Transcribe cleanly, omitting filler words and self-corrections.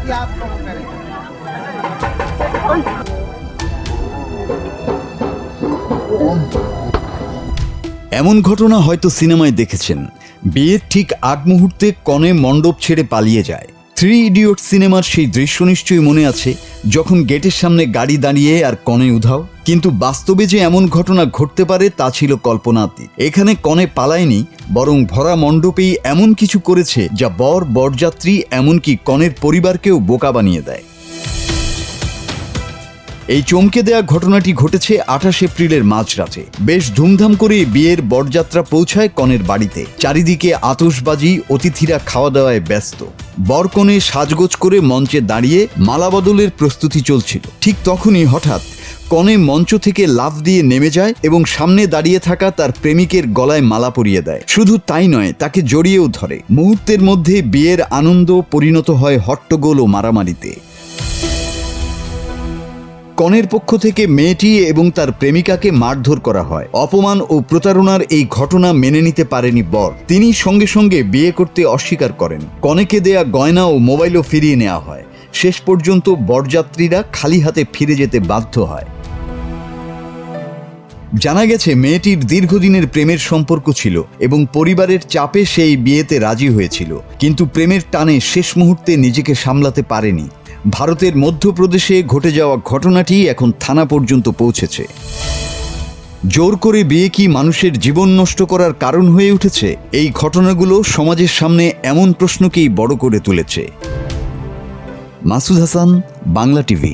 कि आप कौन करेंगे? এমন ঘটনা হয়তো সিনেমায় দেখেছেন। বিয়ের ঠিক আগ মুহূর্তে কনে মণ্ডপ ছেড়ে পালিয়ে যায়। 3 ইডিয়ট সিনেমার সেই দৃশ্য নিশ্চয়ই মনে আছে, যখন গেটের সামনে গাড়ি দাঁড়িয়ে আর কনে উধাও। কিন্তু বাস্তবে যে এমন ঘটনা ঘটতে পারে তা ছিল কল্পনাতীত। এখানে কনে পালায়নি, বরং ভরা মণ্ডপেই এমন কিছু করেছে যা বর, বরযাত্রী, এমনকি কনের পরিবারকেও বোকা বানিয়ে দেয়। এই চমকে দেয়া ঘটনাটি ঘটেছে 28 এপ্রিলের মাঝরাতে। বেশ ধুমধাম করে বিয়ের বরযাত্রা পৌঁছায় কনের বাড়িতে। চারিদিকে আতশবাজি, অতিথিরা খাওয়া দাওয়ায় ব্যস্ত। বর কনে সাজগোজ করে মঞ্চে দাঁড়িয়ে মালা বদলের প্রস্তুতি চলছিল। ঠিক তখনই হঠাৎ কনে মঞ্চ থেকে লাফ দিয়ে নেমে যায় এবং সামনে দাঁড়িয়ে থাকা তার প্রেমিকের গলায় মালা পরিয়ে দেয়। শুধু তাই নয়, তাকে জড়িয়েও ধরে। মুহূর্তের মধ্যে বিয়ের আনন্দ পরিণত হয় হট্টগোল ও মারামারিতে। কনের পক্ষ থেকে মেয়েটি এবং তার প্রেমিকাকে মারধর করা হয়। অপমান ও প্রতারণার এই ঘটনা মেনে নিতে পারেনি বর। তিনি সঙ্গে সঙ্গে বিয়ে করতে অস্বীকার করেন। কনেকে দেয়া গয়না ও মোবাইলও ফিরিয়ে নেওয়া হয়। শেষ পর্যন্ত বরযাত্রীরা খালি হাতে ফিরে যেতে বাধ্য হয়। জানা গেছে মেয়েটির দীর্ঘদিনের প্রেমের সম্পর্ক ছিল এবং পরিবারের চাপে সেই বিয়েতে রাজি হয়েছিল, কিন্তু প্রেমের টানে শেষ মুহূর্তে নিজেকে সামলাতে পারেনি। ভারতের মধ্যপ্রদেশে ঘটে যাওয়া ঘটনাটি এখন থানা পর্যন্ত পৌঁছেছে। জোর করে বিয়ে কি মানুষের জীবন নষ্ট করার কারণ হয়ে উঠেছে? এই ঘটনাগুলো সমাজের সামনে এমন প্রশ্নকেই বড় করে তুলেছে। মাসুদ হাসান, বাংলা টিভি।